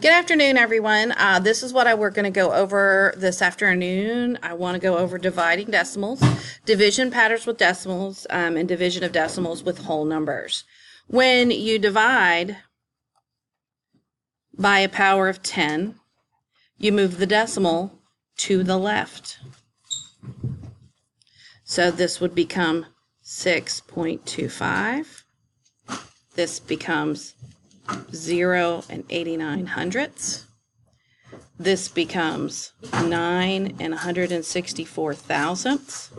Good afternoon, everyone. This is what we're going to go over this afternoon. I want to go over dividing decimals, division patterns with decimals, and division of decimals with whole numbers. When you divide by a power of 10, you move the decimal to the left. So this would become 6.25. This becomes 0 and 89 hundredths. This becomes 9 and 164 thousandths.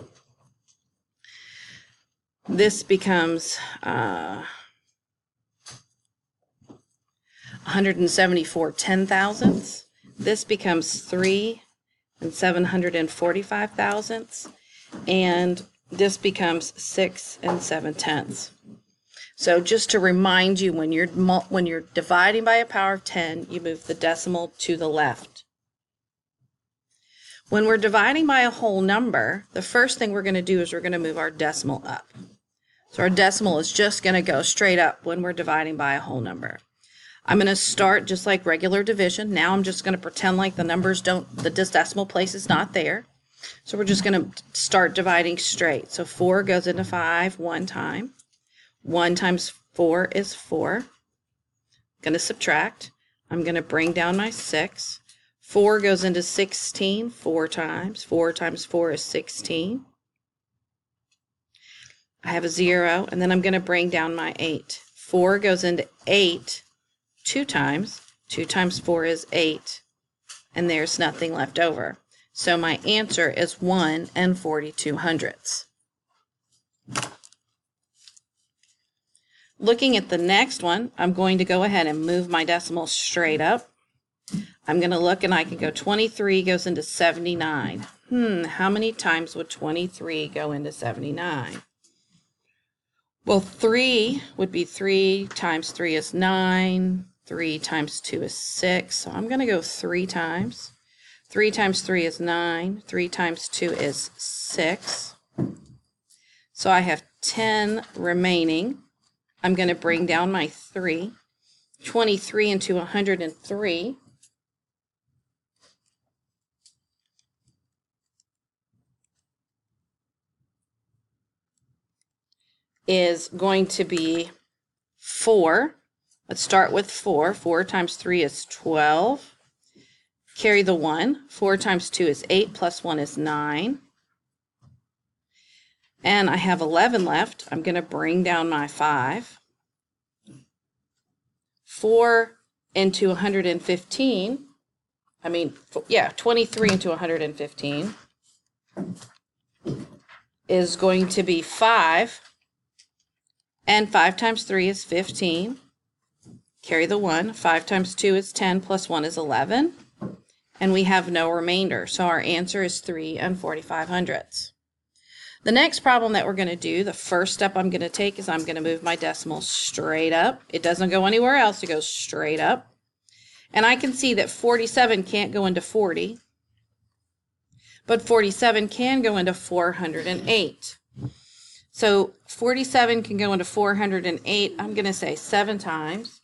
This becomes 174 ten thousandths. This becomes 3 and 745 thousandths. And this becomes 6 and 7 tenths. So just to remind you, when you're dividing by a power of 10, you move the decimal to the left. When we're dividing by a whole number, the first thing we're going to do is we're going to move our decimal up. So our decimal is just going to go straight up when we're dividing by a whole number. I'm going to start just like regular division. Now I'm just going to pretend like the decimal place is not there. So we're just going to start dividing straight. So 4 goes into 5 one time. 1 times 4 is 4. I'm going to subtract. I'm going to bring down my 6. 4 goes into 16 4 times. 4 times 4 is 16. I have a 0, and then I'm going to bring down my 8. 4 goes into 8 2 times. 2 times 4 is 8, and there's nothing left over. So my answer is 1 and 42 hundredths. Looking at the next one, I'm going to go ahead and move my decimal straight up. I'm going to look, and I can go 23 goes into 79. How many times would 23 go into 79? Well, 3 would be 3 times 3 is 9. 3 times 2 is 6. So I'm going to go 3 times. 3 times 3 is 9. 3 times 2 is 6. So I have 10 remaining. I'm going to bring down my 3. 23 into 103 is going to be 4. Let's start with 4. 4 times 3 is 12. Carry the 1. 4 times 2 is 8, plus 1 is 9. And I have 11 left. I'm going to bring down my 5. 4 into 115. 23 into 115 is going to be 5. And 5 times 3 is 15. Carry the 1. 5 times 2 is 10, plus 1 is 11. And we have no remainder. So our answer is 3 and 45 hundredths. The next problem that we're going to do, the first step I'm going to take is I'm going to move my decimal straight up. It doesn't go anywhere else. It goes straight up. And I can see that 47 can't go into 40, but 47 can go into 408. So 47 can go into 408. I'm going to say 7 times.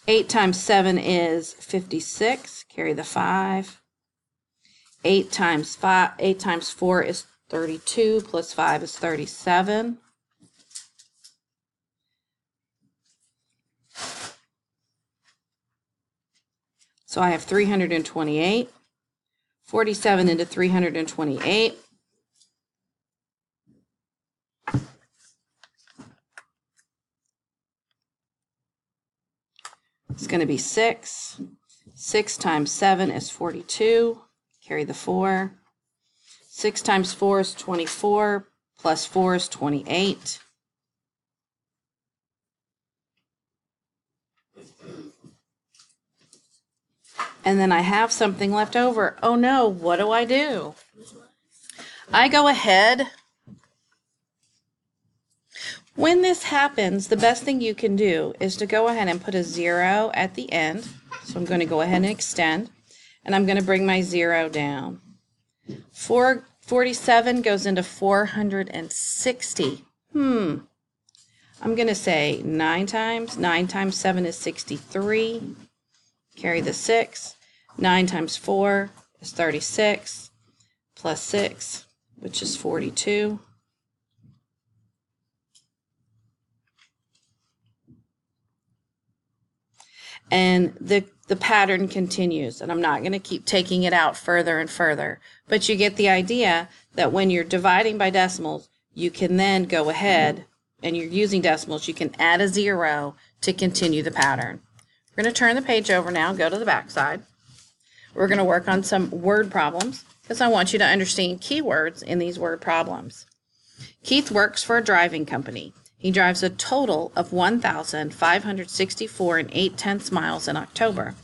8 times 7 is 56. Carry the 5. 8 times 4 is 32, plus 5 is 37. So I have 328. 47 into 328. It's going to be 6. 6 times 7 is 42. Carry the 4. 6 times 4 is 24. Plus 4 is 28. And then I have something left over. Oh no, what do? I go ahead. When this happens, the best thing you can do is to go ahead and put a 0 at the end. So I'm going to go ahead and extend, and I'm going to bring my 0 down. 447 goes into 460. I'm going to say 9 times. 9 times 7 is 63. Carry the 6. 9 times 4 is 36. Plus 6, which is 42. And the pattern continues, and I'm not going to keep taking it out further and further, but you get the idea that when you're dividing by decimals, you can then go ahead, and you're using decimals, you can add a 0 to continue the pattern. We're going to turn the page over now, go to the back side. We're going to work on some word problems, because I want you to understand keywords in these word problems. Keith works for a driving company. He drives a total of 1,564 and 8/10 miles in October.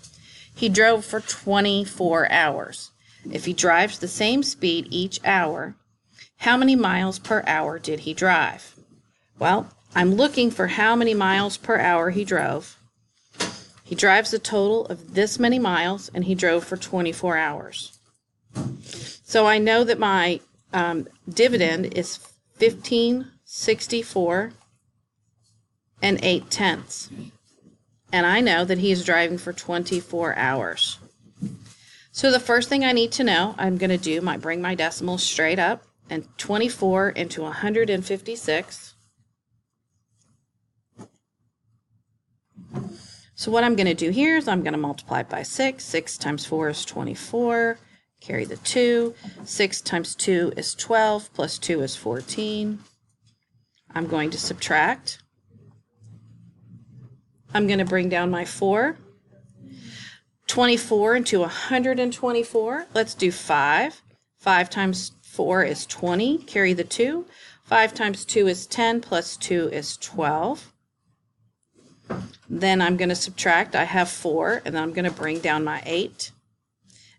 He drove for 24 hours. If he drives the same speed each hour, how many miles per hour did he drive? Well, I'm looking for how many miles per hour he drove. He drives a total of this many miles, and he drove for 24 hours. So I know that my dividend is 1564 and 8/10. And I know that he is driving for 24 hours. So the first thing I need to know, I'm going to do, bring my decimals straight up, and 24 into 156. So what I'm going to do here is I'm going to multiply by 6. 6 times 4 is 24. Carry the 2. 6 times 2 is 12, plus 2 is 14. I'm going to subtract. I'm going to bring down my 4. 24 into 124. Let's do 5. 5 times 4 is 20. Carry the 2. 5 times 2 is 10, plus 2 is 12. Then I'm going to subtract. I have 4, and then I'm going to bring down my 8.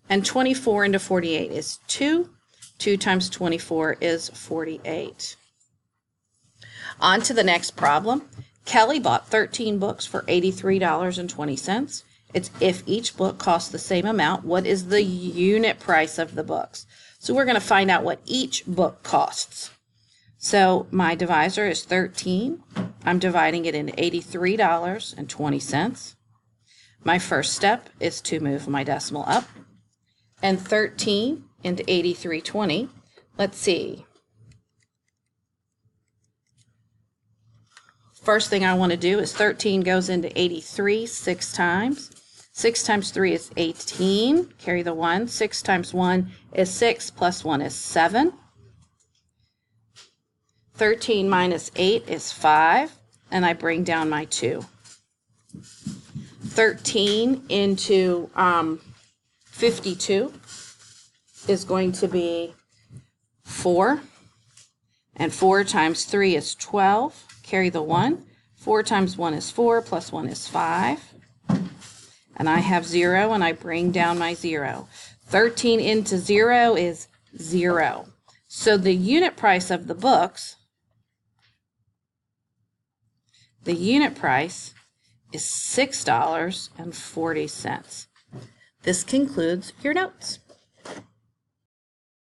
And 24 into 48 is 2. 2 times 24 is 48. On to the next problem. Kelly bought 13 books for $83.20. It's if each book costs the same amount, what is the unit price of the books? So we're going to find out what each book costs. So my divisor is 13. I'm dividing it into $83.20. My first step is to move my decimal up. And 13 into 83.20. Let's see. First thing I want to do is 13 goes into 83 6 times. 6 times 3 is 18. Carry the 1. 6 times 1 is 6, plus 1 is 7. 13 minus 8 is 5, and I bring down my 2. 13 into 52 is going to be 4, and 4 times 3 is 12. Carry the 1. 4 times 1 is 4, plus 1 is 5. And I have 0, and I bring down my 0. 13 into 0 is 0. So the unit price of the books, the unit price is $6.40. This concludes your notes.